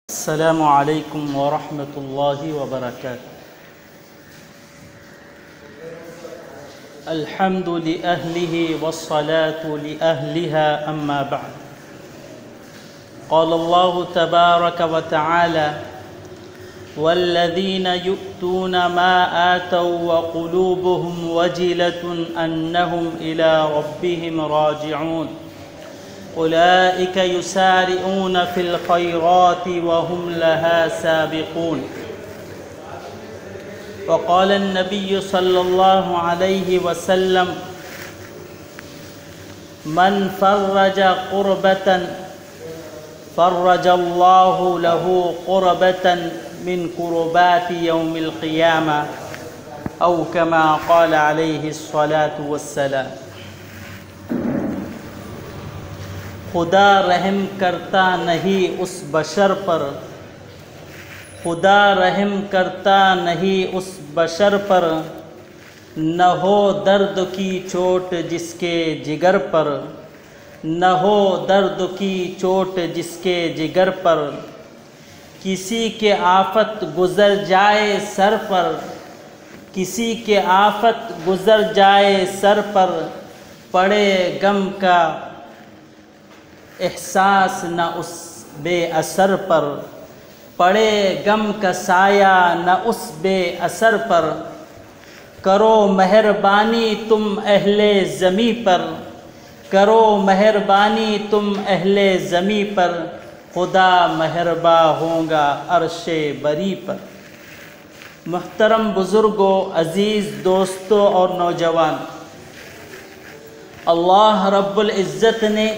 السلام علیکم ورحمۃ اللہ وبرکاتہ۔ الحمد لأہلہ والصلاة لأہلها اما بعد۔ قال اللہ تبارک وتعالی والذین یؤتون ما آتوا وقلوبهم وجلة انہم الی ربهم راجعون أولئك يسارعون في الخيرات وهم لها سابقون۔ وقال النبي صلى الله عليه وسلم من فرج قربة فرج الله له قربة من قربات يوم القيامة أو كما قال عليه الصلاة والسلام۔ خدا رحم کرتا نہیں اس بشر پر، خدا رحم کرتا نہیں اس بشر پر، نہ ہو درد کی چوٹ جس کے جگر پر، نہ ہو درد کی چوٹ جس کے جگر پر، کسی کے آفت گزر جائے سر پر، کسی کے آفت گزر جائے سر پر، پڑے غم کا احساس نہ اس بے اثر پر، پڑے غم کا سایہ نہ اس بے اثر پر، کرو مہربانی تم اہل زمیں پر، کرو مہربانی تم اہل زمیں پر، خدا مہرباں ہوگا عرش بری پر۔ محترم بزرگوں، عزیز دوستوں اور نوجوان، اللہ رب العزت نے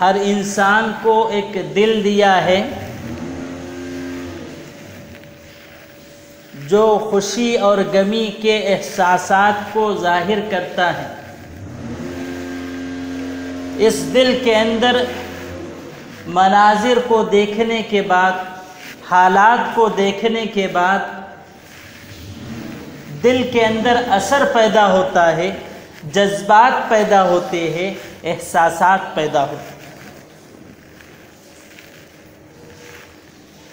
ہر انسان کو ایک دل دیا ہے جو خوشی اور غمی کے احساسات کو ظاہر کرتا ہے۔ اس دل کے اندر مناظر کو دیکھنے کے بعد، حالات کو دیکھنے کے بعد دل کے اندر اثر پیدا ہوتا ہے، جذبات پیدا ہوتے ہیں، احساسات پیدا ہوتے ہیں۔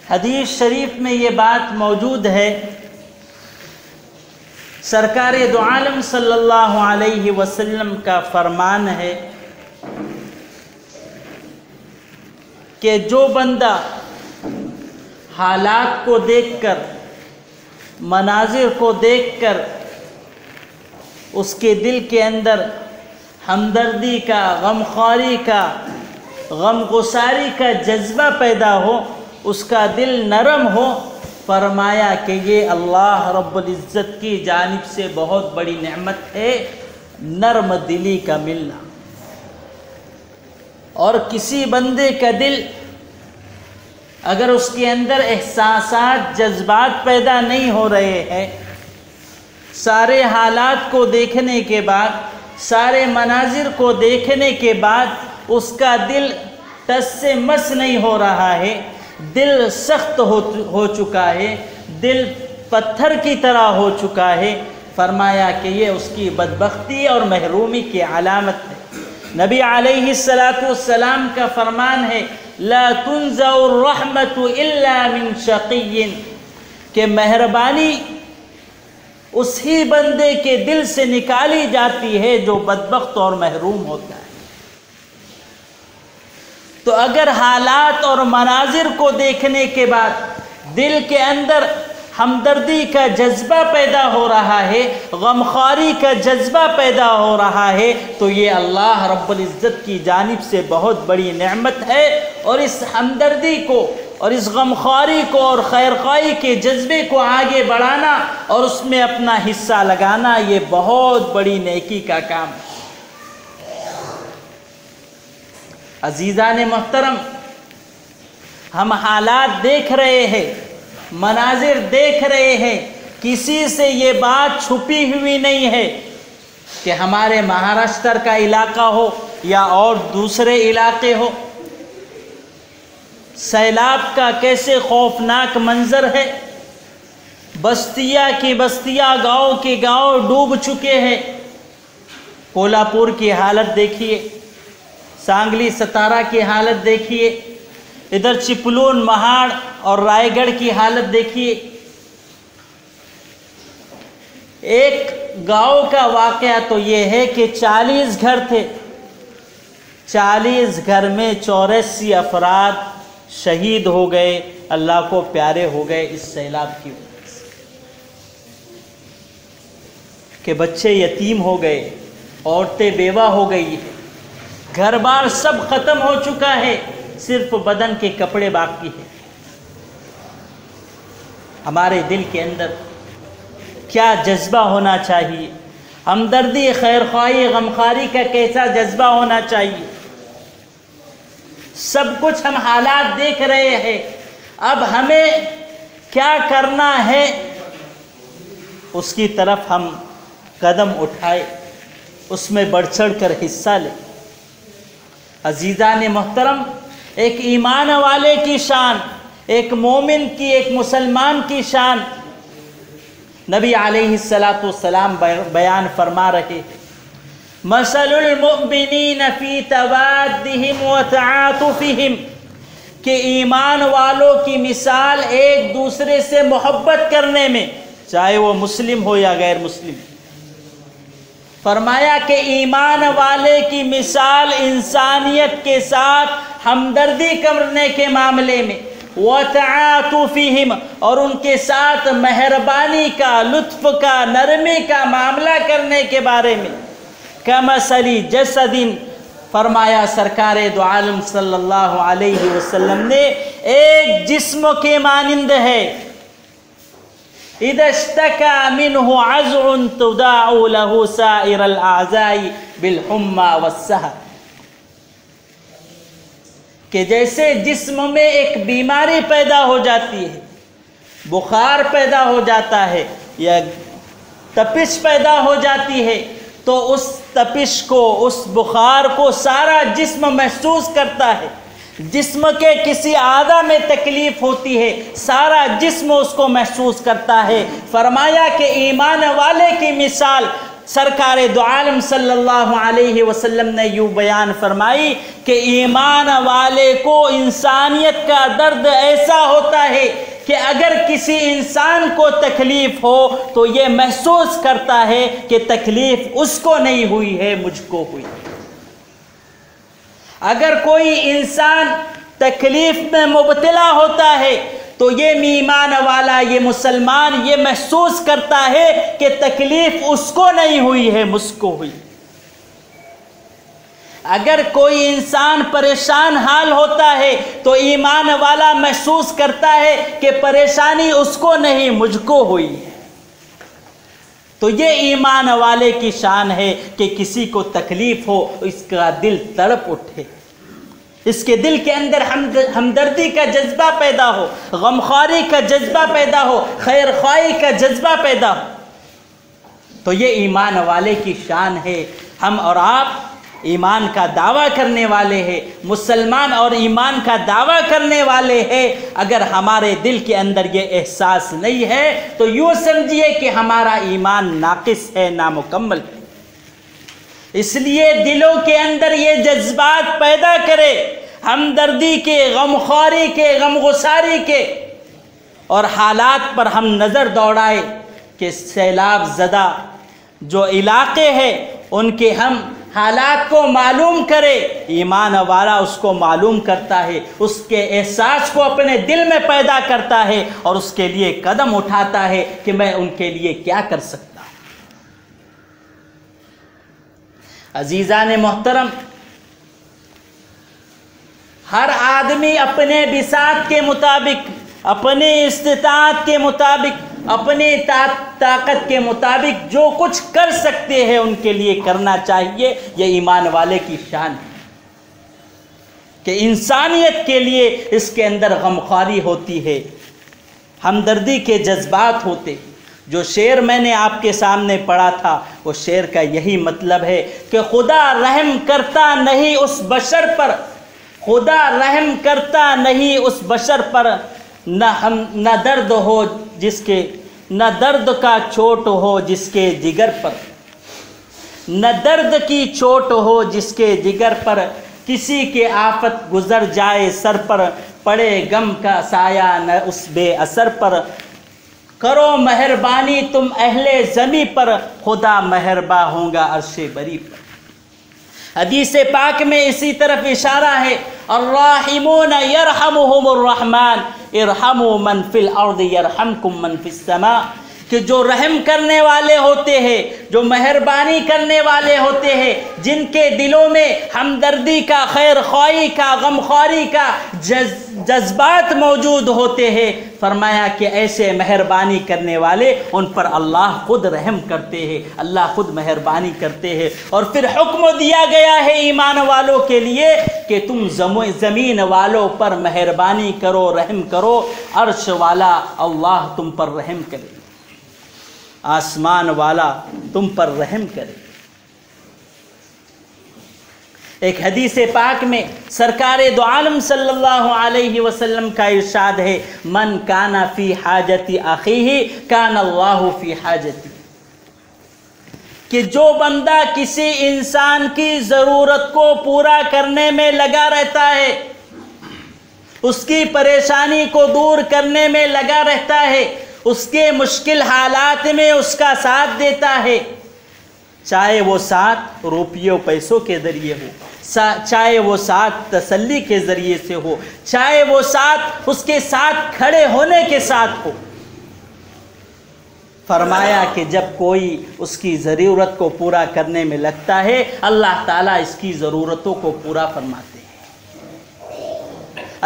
حدیث شریف میں یہ بات موجود ہے، سرکار دو عالم صلی اللہ علیہ وسلم کا فرمان ہے کہ جو بندہ حالات کو دیکھ کر، مناظر کو دیکھ کر اس کے دل کے اندر ہمدردی کا، غمخواری کا، غم گساری کا جذبہ پیدا ہو، اس کا دل نرم ہو، فرمایا کہ یہ اللہ رب العزت کی جانب سے بہت بڑی نعمت ہے، نرم دلی کا ملنا۔ اور کسی بندے کا دل اگر اس کے اندر احساسات، جذبات پیدا نہیں ہو رہے ہیں، سارے حالات کو دیکھنے کے بعد، سارے مناظر کو دیکھنے کے بعد اس کا دل ٹس سے مس نہیں ہو رہا ہے، دل سخت ہو چکا ہے، دل پتھر کی طرح ہو چکا ہے، فرمایا کہ یہ اس کی بدبختی اور محرومی کی علامت ہے۔ نبی علیہ السلام کا فرمان ہے لا تنزع الرحمت الا من شقی، کہ مہربانی اسی بندے کے دل سے نکالی جاتی ہے جو بدبخت اور محروم ہوتا ہے۔ تو اگر حالات اور مناظر کو دیکھنے کے بعد دل کے اندر ہمدردی کا جذبہ پیدا ہو رہا ہے، غمخواری کا جذبہ پیدا ہو رہا ہے، تو یہ اللہ رب العزت کی جانب سے بہت بڑی نعمت ہے، اور اس ہمدردی کو اور اس غمخواری کو اور خیرخواہی کے جذبے کو آگے بڑھانا اور اس میں اپنا حصہ لگانا، یہ بہت بڑی نیکی کا کام ہے۔ عزیزان محترم، ہم حالات دیکھ رہے ہیں، مناظر دیکھ رہے ہیں، کسی سے یہ بات چھپی ہوئی نہیں ہے کہ ہمارے مہاراشٹر کا علاقہ ہو یا اور دوسرے علاقے ہو، سیلاب کا کیسے خوفناک منظر ہے، بستیاں کی بستیاں، گاؤں کے گاؤں ڈوب چکے ہیں۔ کولہاپور کی حالت دیکھیے، سانگلی ستارہ کی حالت دیکھیے، ادھر چپلون مہاڑ اور رائے گڑھ کی حالت دیکھیے۔ ایک گاؤں کا واقعہ تو یہ ہے کہ 40 گھر تھے، 40 گھر میں 84 افراد شہید ہو گئے، اللہ کو پیارے ہو گئے اس سیلاب کی وجہ سے، کہ بچے یتیم ہو گئے، عورتیں بیوہ ہو گئی ہیں، گھر بار سب ختم ہو چکا ہے، صرف بدن کے کپڑے باقی ہیں۔ ہمارے دل کے اندر کیا جذبہ ہونا چاہیے؟ ہمدردی، خیرخواہی، غمخواری کا کیسا جذبہ ہونا چاہیے؟ سب کچھ ہم حالات دیکھ رہے ہیں، اب ہمیں کیا کرنا ہے اس کی طرف ہم قدم اٹھائے، اس میں بڑھ چڑھ کر حصہ لیں۔ عزیزان محترم، ایک ایمان والے کی شان، ایک مومن کی، ایک مسلمان کی شان نبی علیہ السلام بیان فرما رہے ہیں۔ مثل المؤمنین فی توادہم وتعاطفہم، کہ ایمان والوں کی مثال ایک دوسرے سے محبت کرنے میں، چاہے وہ مسلم ہو یا غیر مسلم۔ فرمایا کہ ایمان والے کی مثال انسانیت کے ساتھ ہمدردی کرنے کے معاملے میں، وَتَعَاطُفِهِمْ، اور ان کے ساتھ مہربانی کا، لطف کا، نرمی کا معاملہ کرنے کے بارے میں، كَمَثَلِ جَسَدٍ، فرمایا سرکار دو عالم صلی اللہ علیہ وسلم نے ایک جسم کے مانند ہے، اذا اشتكى منه عضو تداعى له سائر الاعضاء بالحمى والسهر، کہ جیسے جسم میں ایک بیماری پیدا ہو جاتی ہے، بخار پیدا ہو جاتا ہے یا تپش پیدا ہو جاتی ہے، تو اس تپش کو، اس بخار کو سارا جسم محسوس کرتا ہے۔ جسم کے کسی اعضاء میں تکلیف ہوتی ہے، سارا جسم اس کو محسوس کرتا ہے۔ فرمایا کہ ایمان والے کی مثال سرکار دو عالم صلی اللہ علیہ وسلم نے یوں بیان فرمائی کہ ایمان والے کو انسانیت کا درد ایسا ہوتا ہے کہ اگر کسی انسان کو تکلیف ہو تو یہ محسوس کرتا ہے کہ تکلیف اس کو نہیں ہوئی ہے، مجھ کو ہوئی۔ اگر کوئی انسان تکلیف میں مبتلا ہوتا ہے تو یہ ایمان والا، یہ مسلمان یہ محسوس کرتا ہے کہ تکلیف اس کو نہیں ہوئی ہے، مجھ کو ہوئی۔ اگر کوئی انسان پریشان حال ہوتا ہے تو ایمان والا محسوس کرتا ہے کہ پریشانی اس کو نہیں، مجھ کو ہوئی ہے۔ تو یہ ایمان والے کی شان ہے کہ کسی کو تکلیف ہو اس کا دل تڑپ اٹھے، اس کے دل کے اندر ہمدردی کا جذبہ پیدا ہو، غمخواری کا جذبہ پیدا ہو، خیر خواہی کا جذبہ پیدا ہو۔ تو یہ ایمان والے کی شان ہے۔ ہم اور آپ ایمان کا دعویٰ کرنے والے ہیں، مسلمان اور ایمان کا دعویٰ کرنے والے ہیں، اگر ہمارے دل کے اندر یہ احساس نہیں ہے تو یوں سمجھیے کہ ہمارا ایمان ناقص ہے، نامکمل ہے۔ اس لیے دلوں کے اندر یہ جذبات پیدا کرے، ہمدردی کے، غمخواری کے، غمگساری کے، اور حالات پر ہم نظر دوڑائے کہ سیلاب زدہ جو علاقے ہیں ان کے ہم حالات کو معلوم کرے۔ ایمان والا اس کو معلوم کرتا ہے، اس کے احساس کو اپنے دل میں پیدا کرتا ہے اور اس کے لیے قدم اٹھاتا ہے کہ میں ان کے لیے کیا کر سکتا ہوں۔ عزیزان محترم، ہر آدمی اپنے بساط کے مطابق، اپنے استطاعت کے مطابق، اپنی طاقت کے مطابق جو کچھ کر سکتے ہیں ان کے لیے کرنا چاہیے۔ یہ ایمان والے کی شان ہے کہ انسانیت کے لیے اس کے اندر غمخواری ہوتی ہے، ہمدردی کے جذبات ہوتے۔ جو شعر میں نے آپ کے سامنے پڑھا تھا وہ شعر کا یہی مطلب ہے کہ خدا رحم کرتا نہیں اس بشر پر، خدا رحم کرتا نہیں اس بشر پر، نہ درد ہو جس کے، نہ درد کا چوٹ ہو جس کے جگر پر، نہ درد کی چوٹ ہو جس کے جگر پر، کسی کے آفت گزر جائے سر پر، پڑے غم کا سایہ نہ اس بے اثر پر، کرو مہربانی تم اہل زمیں پر، خدا مہرباں ہوگا عرش بری پر۔ حدیث پاک میں اسی طرف اشارہ ہے، الراحمون یرحمہم الرحمن ارحموا من فی الارض یرحمکم من فی السماء، کہ جو رحم کرنے والے ہوتے ہیں، جو مہربانی کرنے والے ہوتے ہیں، جن کے دلوں میں ہمدردی کا، خیر خواہی کا، غمخواری کا جذبات موجود ہوتے ہیں، فرمایا کہ ایسے مہربانی کرنے والے ان پر اللہ خود رحم کرتے ہیں، اللہ خود مہربانی کرتے ہیں۔ اور پھر حکم دیا گیا ہے ایمان والوں کے لیے کہ تم زمین والوں پر مہربانی کرو، رحم کرو، عرش والا اللہ تم پر رحم کرے، آسمان والا تم پر رحم کرے۔ ایک حدیث پاک میں سرکار دو عالم صلی اللہ علیہ وسلم کا ارشاد ہے، من کان فی حاجت اخیہ کان اللہ فی حاجتی، کہ جو بندہ کسی انسان کی ضرورت کو پورا کرنے میں لگا رہتا ہے، اس کی پریشانی کو دور کرنے میں لگا رہتا ہے، اس کے مشکل حالات میں اس کا ساتھ دیتا ہے، چاہے وہ ساتھ روپیوں پیسوں کے ذریعے ہو، چاہے وہ ساتھ تسلی کے ذریعے سے ہو، چاہے وہ ساتھ اس کے ساتھ کھڑے ہونے کے ساتھ ہو، فرمایا کہ جب کوئی اس کی ضرورت کو پورا کرنے میں لگتا ہے، اللہ تعالیٰ اس کی ضرورتوں کو پورا فرماتے ہیں،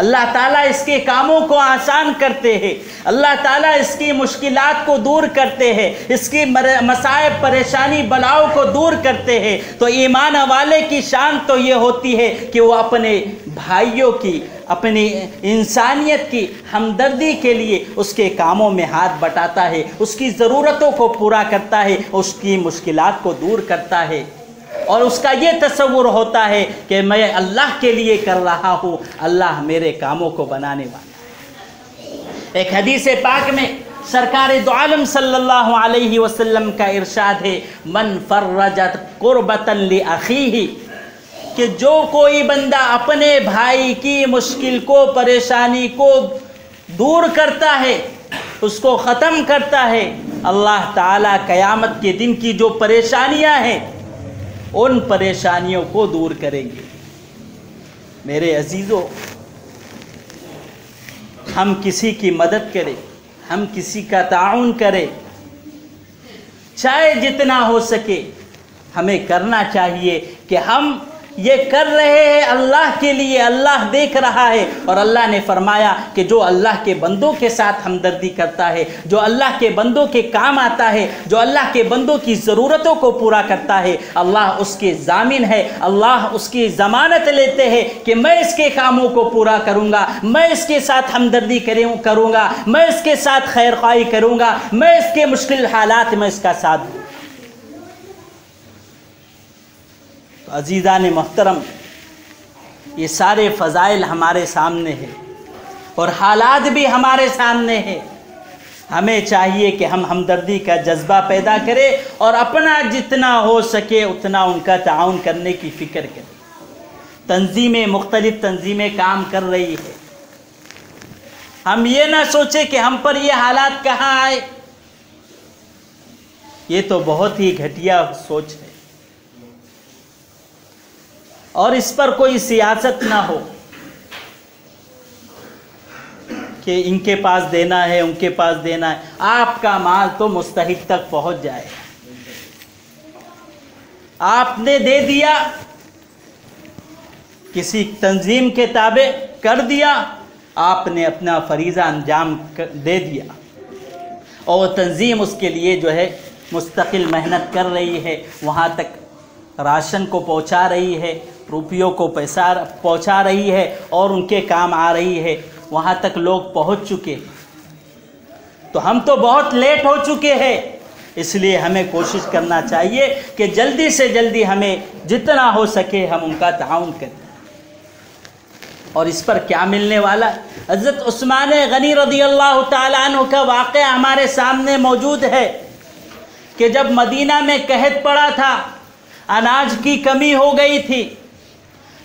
اللہ تعالیٰ اس کے کاموں کو آسان کرتے ہیں، اللہ تعالیٰ اس کی مشکلات کو دور کرتے ہیں، اس کی مصائب پریشانی بلاؤں کو دور کرتے ہیں۔ تو ایمان والے کی شان تو یہ ہوتی ہے کہ وہ اپنے بھائیوں کی، اپنی انسانیت کی ہمدردی کے لیے اس کے کاموں میں ہاتھ بٹاتا ہے، اس کی ضرورتوں کو پورا کرتا ہے، اس کی مشکلات کو دور کرتا ہے، اور اس کا یہ تصور ہوتا ہے کہ میں اللہ کے لیے کر رہا ہوں، اللہ میرے کاموں کو بنانے والا ہے۔ ایک حدیث پاک میں سرکار دو عالم صلی اللہ علیہ وسلم کا ارشاد ہے، من فرجت قربتا لاخیہ، کہ جو کوئی بندہ اپنے بھائی کی مشکل کو، پریشانی کو دور کرتا ہے، اس کو ختم کرتا ہے، اللہ تعالیٰ قیامت کے دن کی جو پریشانیاں ہیں ان پریشانیوں کو دور کریں گے۔ میرے عزیزو، ہم کسی کی مدد کریں، ہم کسی کا تعاون کریں، چاہے جتنا ہو سکے ہمیں کرنا چاہیے کہ ہم یہ کر رہے ہیں اللہ کے لیے، اللہ دیکھ رہا ہے، اور اللہ نے فرمایا کہ جو اللہ کے بندوں کے ساتھ ہمدردی کرتا ہے، جو اللہ کے بندوں کے کام آتا ہے، جو اللہ کے بندوں کی ضرورتوں کو پورا کرتا ہے، اللہ اس کے ضامن ہے، اللہ اس کی ضمانت لیتے ہیں کہ میں اس کے کاموں کو پورا کروں گا، میں اس کے ساتھ ہمدردی کروں گا، میں اس کے ساتھ خیر خواہی کروں گا، میں اس کے مشکل حالات میں اس کا ساتھ دوں۔ عزیزان محترم، یہ سارے فضائل ہمارے سامنے ہیں اور حالات بھی ہمارے سامنے ہیں۔ ہمیں چاہیے کہ ہم ہمدردی کا جذبہ پیدا کریں اور اپنا جتنا ہو سکے اتنا ان کا تعاون کرنے کی فکر کریں۔ مختلف تنظیمیں کام کر رہی ہے، ہم یہ نہ سوچیں کہ ہم پر یہ حالات کہاں آئے، یہ تو بہت ہی گھٹیا سوچ ہے، اور اس پر کوئی سیاست نہ ہو کہ ان کے پاس دینا ہے، ان کے پاس دینا ہے۔ آپ کا مال تو مستحق تک پہنچ جائے، آپ نے دے دیا، کسی تنظیم کے تابع کر دیا، آپ نے اپنا فریضہ انجام دے دیا، اور تنظیم اس کے لیے جو ہے مستقل محنت کر رہی ہے، وہاں تک راشن کو پہنچا رہی ہے، روپیوں کو پیسہ پہنچا رہی ہے، اور ان کے کام آ رہی ہے، وہاں تک لوگ پہنچ چکے۔ تو ہم تو بہت لیٹ ہو چکے ہیں، اس لیے ہمیں کوشش کرنا چاہیے کہ جلدی سے جلدی ہمیں جتنا ہو سکے ہم ان کا تعاون کریں۔ اور اس پر کیا ملنے والا؟ حضرت عثمان غنی رضی اللہ تعالیٰ عنہ کا واقعہ ہمارے سامنے موجود ہے کہ جب مدینہ میں قحط پڑا تھا، اناج کی کمی ہو گئی تھی،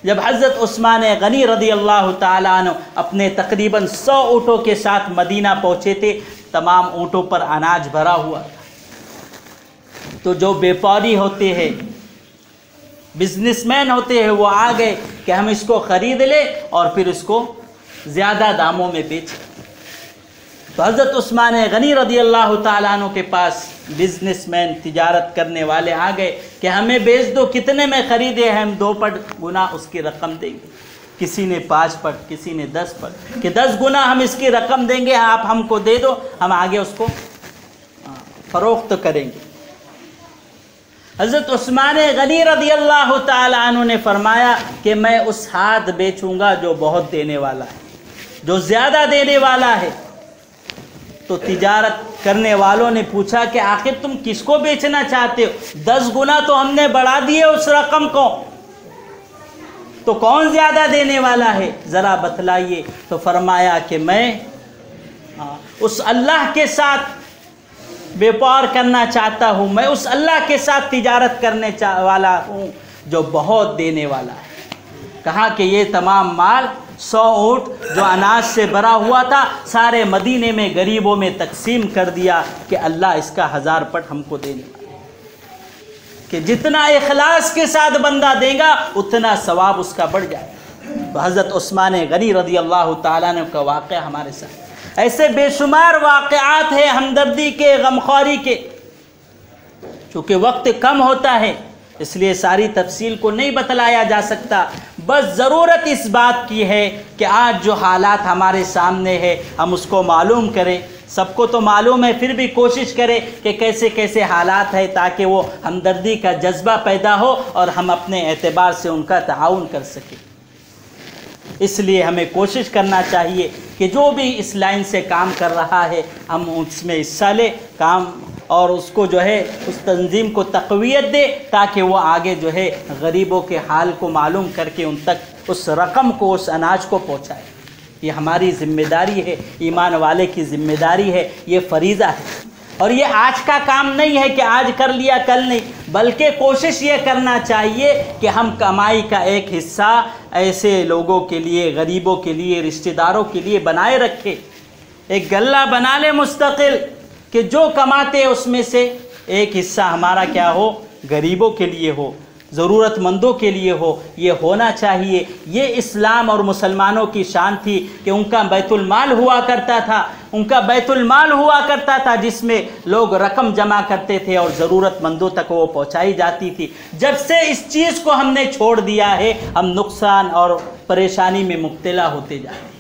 جب حضرت عثمان غنی رضی اللہ تعالیٰ عنہ اپنے تقریباً 100 اونٹوں کے ساتھ مدینہ پہنچے تھے، تمام اونٹوں پر اناج بھرا ہوا تھا، تو جو بیپاری ہوتے ہیں، بزنس مین ہوتے ہیں، وہ آ گئے کہ ہم اس کو خرید لیں اور پھر اس کو زیادہ داموں میں بیچیں۔ تو حضرت عثمان غنی رضی اللہ تعالیٰ عنہ کے پاس بزنس مین، تجارت کرنے والے آ گئے کہ ہمیں بیچ دو، کتنے میں خریدے ہیں؟ ہم 2 پٹ گنا اس کی رقم دیں گے۔ کسی نے 5 پٹ، کسی نے 10 پٹ، کہ 10 گنا ہم اس کی رقم دیں گے، آپ ہم کو دے دو، ہم آگے اس کو فروخت کریں گے۔ حضرت عثمان غنی رضی اللہ تعالیٰ عنہ نے فرمایا کہ میں اس ہاتھ بیچوں گا جو بہت دینے والا ہے، جو زیادہ دینے والا ہے۔ تو تجارت کرنے والوں نے پوچھا کہ آخر تم کس کو بیچنا چاہتے ہو؟ 10 گنا تو ہم نے بڑھا دیے اس رقم کو، تو کون زیادہ دینے والا ہے؟ ذرا بتلائیے۔ تو فرمایا کہ میں اس اللہ کے ساتھ بیپار کرنا چاہتا ہوں، میں اس اللہ کے ساتھ تجارت کرنے والا ہوں جو بہت دینے والا ہے۔ کہا کہ یہ تمام مال 100 اونٹ جو اناج سے بھرا ہوا تھا، سارے مدینے میں غریبوں میں تقسیم کر دیا کہ اللہ اس کا 1000 پٹ ہم کو دینے والا ہے، کہ جتنا اخلاص کے ساتھ بندہ دے گا اتنا ثواب اس کا بڑھ جائے گا۔ تو حضرت عثمان غنی رضی اللہ تعالیٰ عنہ کا واقعہ ہمارے ساتھ، ایسے بے شمار واقعات ہیں ہمدردی کے، غمخواری کے۔ چونکہ وقت کم ہوتا ہے اس لیے ساری تفصیل کو نہیں بتلایا جا سکتا، بس ضرورت اس بات کی ہے کہ آج جو حالات ہمارے سامنے ہے ہم اس کو معلوم کریں۔ سب کو تو معلوم ہے، پھر بھی کوشش کریں کہ کیسے کیسے حالات ہیں تاکہ وہ ہمدردی کا جذبہ پیدا ہو اور ہم اپنے اعتبار سے ان کا تعاون کر سکیں۔ اس لیے ہمیں کوشش کرنا چاہیے کہ جو بھی اس لائن سے کام کر رہا ہے ہم اس میں حصہ لیں، کام اور اس کو جو ہے اس تنظیم کو تقویت دے تاکہ وہ آگے جو ہے غریبوں کے حال کو معلوم کر کے ان تک اس رقم کو، اس اناج کو پہنچائے۔ یہ ہماری ذمہ داری ہے، ایمان والے کی ذمہ داری ہے، یہ فریضہ ہے۔ اور یہ آج کا کام نہیں ہے کہ آج کر لیا کل نہیں، بلکہ کوشش یہ کرنا چاہیے کہ ہم کمائی کا ایک حصہ ایسے لوگوں کے لیے، غریبوں کے لیے، رشتہ داروں کے لیے بنائے رکھے، ایک غلہ بنا لے مستقل کہ جو کماتے اس میں سے ایک حصہ ہمارا کیا ہو، غریبوں کے لیے ہو، ضرورت مندوں کے لیے ہو۔ یہ ہونا چاہیے۔ یہ اسلام اور مسلمانوں کی شان تھی کہ ان کا بیت المال ہوا کرتا تھا، ان کا بیت المال ہوا کرتا تھا جس میں لوگ رقم جمع کرتے تھے اور ضرورت مندوں تک وہ پہنچائی جاتی تھی۔ جب سے اس چیز کو ہم نے چھوڑ دیا ہے ہم نقصان اور پریشانی میں مبتلا ہوتے جا رہے ہیں۔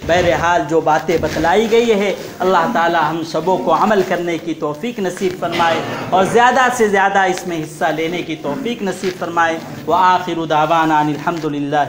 بہرحال جو باتیں بتلائی گئی ہے اللہ تعالی ہم سبوں کو عمل کرنے کی توفیق نصیب فرمائے اور زیادہ سے زیادہ اس میں حصہ لینے کی توفیق نصیب فرمائے۔ وآخر دعوانا ان الحمد للہ۔